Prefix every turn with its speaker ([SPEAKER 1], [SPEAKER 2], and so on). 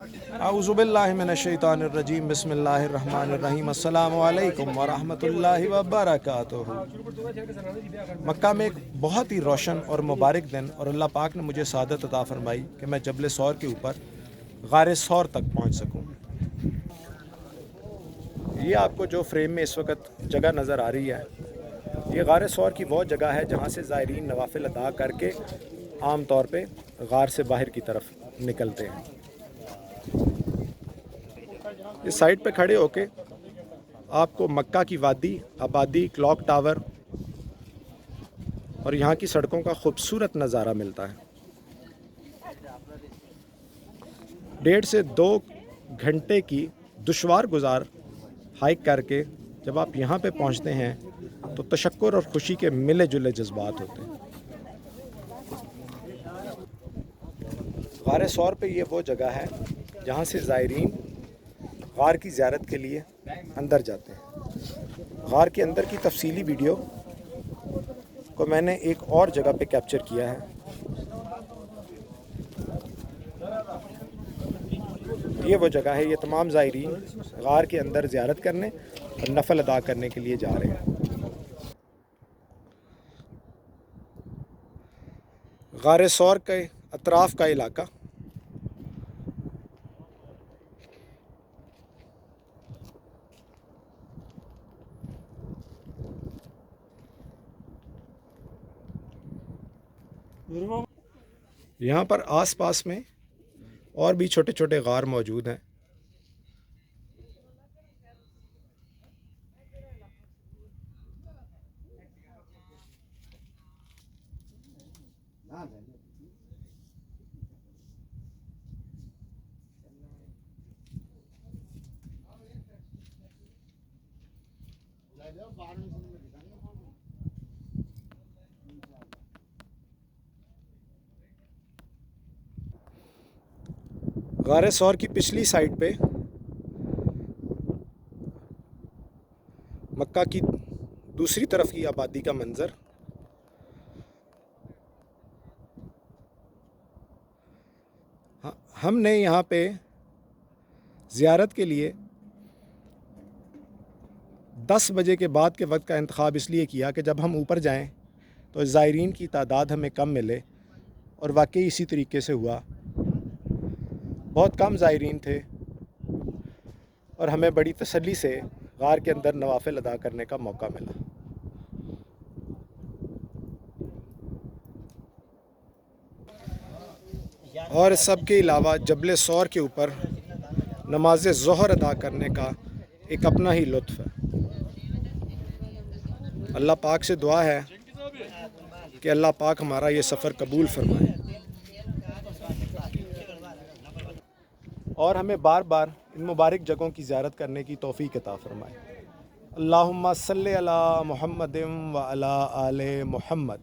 [SPEAKER 1] اعوذ باللہ من الشیطان الرجیم، بسم اللہ الرحمن الرحیم، السلام علیکم ورحمۃ اللہ وبرکاتہ۔ مکہ میں ایک بہت ہی روشن اور مبارک دن، اور اللہ پاک نے مجھے سعادت عطا فرمائی کہ میں جبل ثور کے اوپر غار ثور تک پہنچ سکوں۔ یہ آپ کو جو فریم میں اس وقت جگہ نظر آ رہی ہے، یہ غار ثور کی وہ جگہ ہے جہاں سے زائرین نوافل ادا کر کے عام طور پہ غار سے باہر کی طرف نکلتے ہیں۔ اس سائٹ پہ کھڑے ہو کے آپ کو مکہ کی وادی، آبادی، کلاک ٹاور اور یہاں کی سڑکوں کا خوبصورت نظارہ ملتا ہے۔ 1.5 سے 2 گھنٹے کی دشوار گزار ہائیک کر کے جب آپ یہاں پہ پہنچتے ہیں تو تشکر اور خوشی کے ملے جلے جذبات ہوتے ہیں۔ غار ثور پہ یہ وہ جگہ ہے جہاں سے زائرین غار کی زیارت کے لیے اندر جاتے ہیں۔ غار کے اندر کی تفصیلی ویڈیو کو میں نے ایک اور جگہ پہ کیپچر کیا ہے۔ یہ وہ جگہ ہے، یہ تمام زائرین غار کے اندر زیارت کرنے اور نفل ادا کرنے کے لیے جا رہے ہیں۔ غار ثور کے اطراف کا علاقہ یہاں پر آس پاس میں اور بھی چھوٹے چھوٹے غار موجود ہیں۔ غار ثور کی پچھلی سائڈ پہ مکہ کی دوسری طرف کی آبادی کا منظر، ہم نے یہاں پہ زیارت کے لیے 10 بجے کے بعد کے وقت کا انتخاب اس لیے کیا کہ جب ہم اوپر جائیں تو زائرین کی تعداد ہمیں کم ملے، اور واقعی اسی طریقے سے ہوا۔ بہت کم زائرین تھے اور ہمیں بڑی تسلی سے غار کے اندر نوافل ادا کرنے کا موقع ملا۔ اور سب کے علاوہ جبل ثور کے اوپر نماز ظہر ادا کرنے کا ایک اپنا ہی لطف ہے۔ اللہ پاک سے دعا ہے کہ اللہ پاک ہمارا یہ سفر قبول فرمائے اور ہمیں بار بار ان مبارک جگہوں کی زیارت کرنے کی توفیق عطا فرمائے۔ اللہم صلی علی محمد و علی آل محمد۔